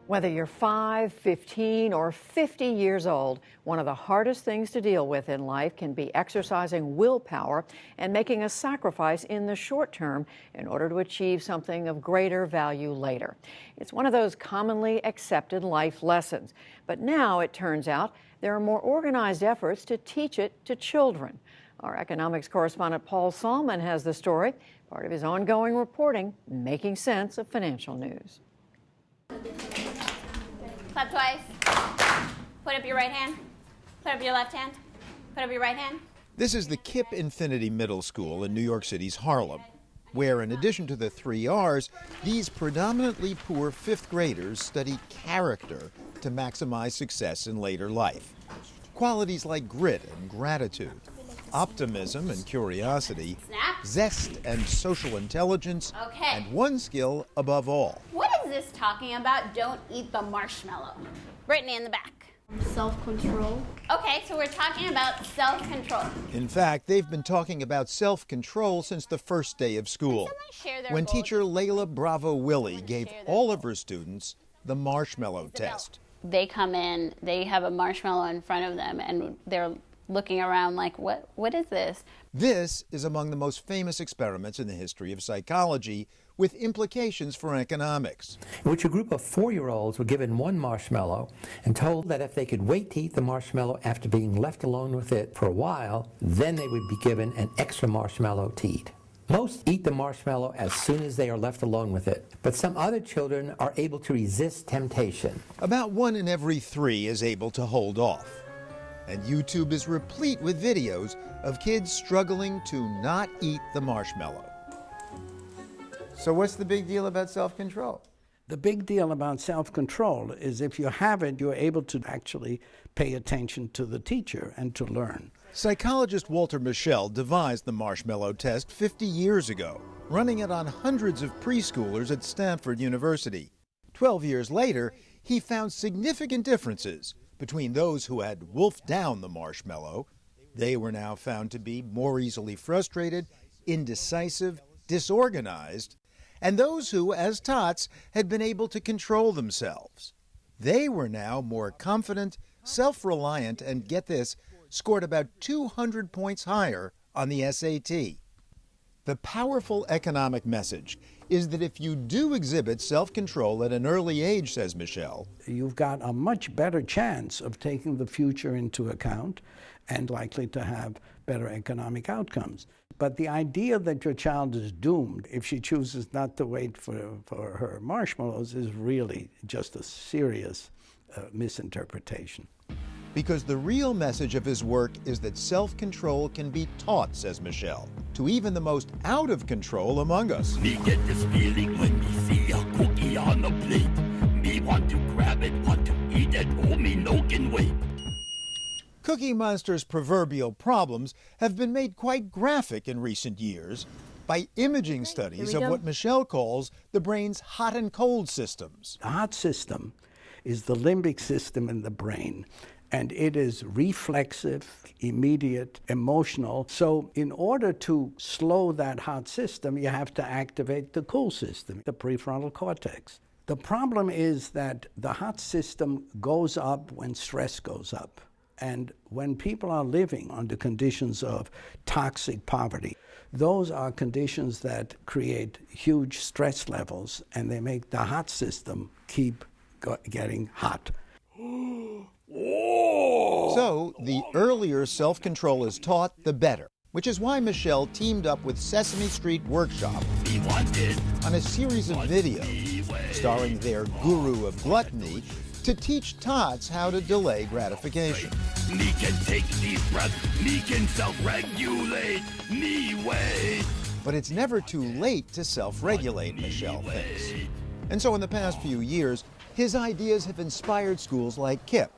Whether you're 5, 15, or 50 years old, one of the hardest things to deal with in life can be exercising willpower and making a sacrifice in the short term in order to achieve something of greater value later. It's one of those commonly accepted life lessons. But now it turns out there are more organized efforts to teach it to children. Our economics correspondent Paul Salman has the story, part of his ongoing reporting, making sense of financial news. Clap twice. Put up your right hand. Put up your left hand. Put up your right hand. This is the KIPP Infinity Middle School in New York City's Harlem, where in addition to the 3 R's, these predominantly poor fifth graders study character to maximize success in later life. Qualities like grit and gratitude, optimism and curiosity, zest and social intelligence, and one skill above all. What is this talking about? Don't eat the marshmallow. Brittany in the back. Self-control. Okay, so we're talking about self-control. In fact, they've been talking about self-control since the first day of school, when teacher Layla Bravo Willie gave all of her students the marshmallow test. They come in, they have a marshmallow in front of them, and they're looking around like, what is this? This is among the most famous experiments in the history of psychology, with implications for economics. In which a group of 4-year-olds were given one marshmallow and told that if they could wait to eat the marshmallow after being left alone with it for a while, then they would be given an extra marshmallow to eat. Most eat the marshmallow as soon as they are left alone with it, but some other children are able to resist temptation. About 1 in every 3 is able to hold off. And YouTube is replete with videos of kids struggling to not eat the marshmallow. So what's the big deal about self-control? The big deal about self-control is if you have it, you're able to actually pay attention to the teacher and to learn. Psychologist Walter Mischel devised the marshmallow test 50 years ago, running it on hundreds of preschoolers at Stanford University. 12 years later, he found significant differences between those who had wolfed down the marshmallow. They were now found to be more easily frustrated, indecisive, disorganized, and those who, as tots, had been able to control themselves. They were now more confident, self-reliant, and get this, scored about 200 points higher on the SAT. The powerful economic message is that if you do exhibit self-control at an early age, says Mischel, you've got a much better chance of taking the future into account and likely to have better economic outcomes. But the idea that your child is doomed if she chooses not to wait for her marshmallows is really just a serious misinterpretation. Because the real message of his work is that self-control can be taught, says Mischel, to even the most out of control among us. Me get this feeling when me see a cookie on the plate. Me want to grab it, want to eat it, oh me no can wait. Cookie Monster's proverbial problems have been made quite graphic in recent years by imaging studies of what Mischel calls the brain's hot and cold systems. The hot system is the limbic system in the brain, and it is reflexive, immediate, emotional. So in order to slow that hot system, you have to activate the cool system, the prefrontal cortex. The problem is that the hot system goes up when stress goes up. And when people are living under conditions of toxic poverty, those are conditions that create huge stress levels, and they make the hot system keep getting hot. So, the earlier self-control is taught, the better, which is why Mischel teamed up with Sesame Street Workshop on a series of videos starring their guru of gluttony to teach tots how to delay gratification. Me can take deep breaths, me can self-regulate, me wait. But it's never too late to self-regulate, Mischel thinks. And so in the past few years, his ideas have inspired schools like KIPP,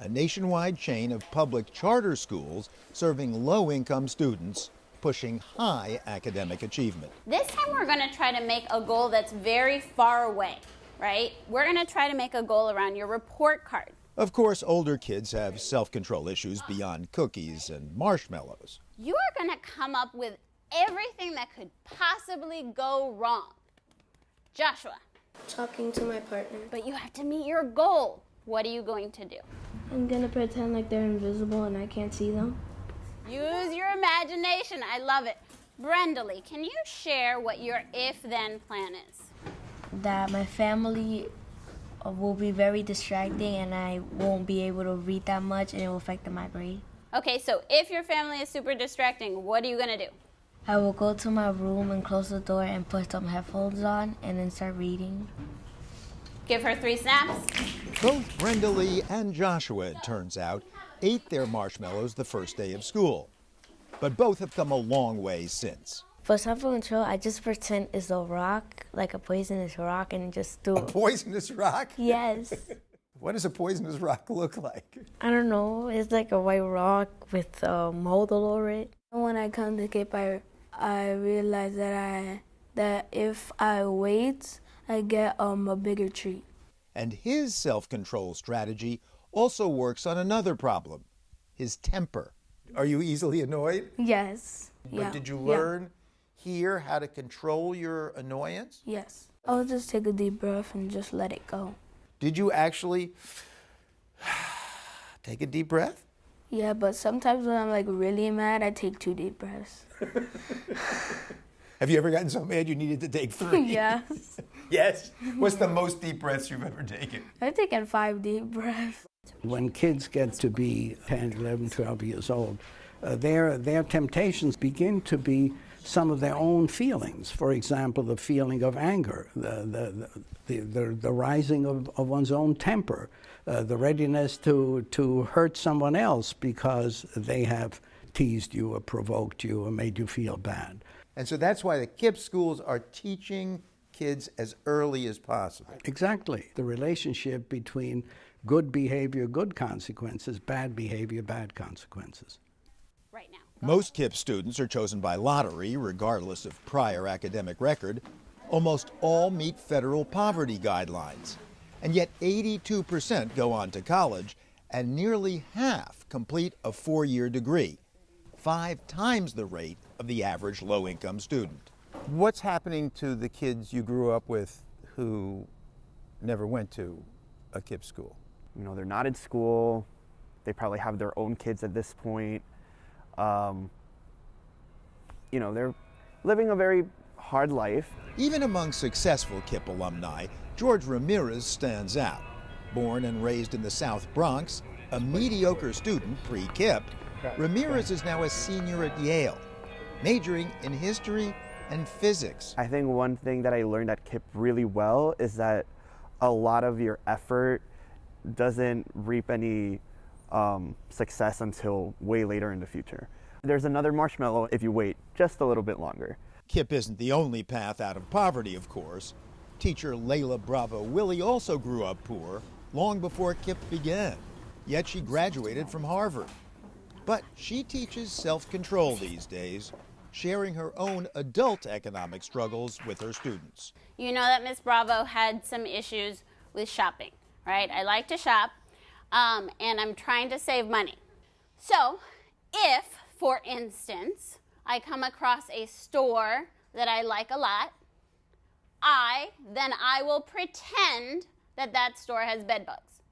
a nationwide chain of public charter schools serving low-income students, pushing high academic achievement. This time we're going to try to make a goal that's very far away, right? We're going to try to make a goal around your report card. Of course, older kids have self-control issues beyond cookies and marshmallows. You are going to come up with everything that could possibly go wrong. Joshua, Talking to my partner. But you have to meet your goal. What are you going to do? I'm gonna pretend like they're invisible and I can't see them. Use your imagination. I love it. Brenda Lee, can you share what your if-then plan is? That my family will be very distracting and I won't be able to read that much and it will affect my grade. Okay, so if your family is super distracting, what are you going to do? I will go to my room and close the door and put some headphones on and then start reading. Give her 3 snaps. Both Brenda Lee and Joshua, it turns out, ate their marshmallows the first day of school. But both have come a long way since. For self-control, I just pretend it's a rock, like a poisonous rock, and just do it. A poisonous rock? Yes. What does a poisonous rock look like? I don't know. It's like a white rock with mold all over it. When I come to Cape, I realize that if I wait, I get a bigger treat. And his self-control strategy also works on another problem, his temper. Are you easily annoyed? Yes. But did you learn here how to control your annoyance? Yes. I'll just take a deep breath and just let it go. Did you actually take a deep breath? Yeah, but sometimes when I'm like really mad, I take 2 deep breaths. Have you ever gotten so mad you needed to take 3? Yes. Yes? What's the most deep breaths you've ever taken? I've taken 5 deep breaths. When kids get to be 10, 11, 12 years old, their temptations begin to be some of their own feelings. For example, the feeling of anger, the rising of one's own temper, the readiness to hurt someone else because they have teased you or provoked you or made you feel bad. And so that's why the KIPP schools are teaching kids as early as possible. Exactly. The relationship between good behavior, good consequences, bad behavior, bad consequences. Right now. Most KIPP students are chosen by lottery, regardless of prior academic record. Almost all meet federal poverty guidelines. And yet 82% go on to college, and nearly half complete a 4-year degree, 5 times the rate of the average low-income student. What's happening to the kids you grew up with who never went to a KIPP school? You know, they're not in school. They probably have their own kids at this point. You know, they're living a very hard life. Even among successful KIPP alumni, George Ramirez stands out. Born and raised in the South Bronx, a mediocre student pre-KIPP, Ramirez is now a senior at Yale, majoring in history and physics. I think one thing that I learned at KIPP really well is that a lot of your effort doesn't reap any success until way later in the future. There's another marshmallow if you wait just a little bit longer. KIPP isn't the only path out of poverty, of course. Teacher Layla Bravo Willie also grew up poor long before KIPP began, yet she graduated from Harvard. But she teaches self-control these days, sharing her own adult economic struggles with her students. You know that Miss Bravo had some issues with shopping, right? I like to shop, and I'm trying to save money. So if, for instance, I come across a store that I like a lot, then I will pretend that that store has bed bugs.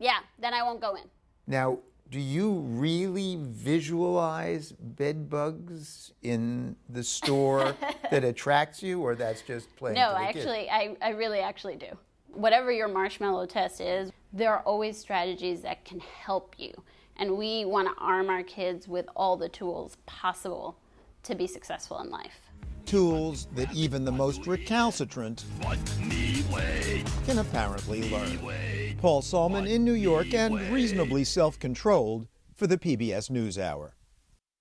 Yeah, then I won't go in. Now, do you really visualize bed bugs in the store that attracts you, or that's just playing No, to the actually, kids? I really actually do. Whatever your marshmallow test is, there are always strategies that can help you. And we want to arm our kids with all the tools possible to be successful in life. Tools that even the most recalcitrant can apparently learn. Paul Salman in New York and reasonably self-controlled for the PBS NewsHour.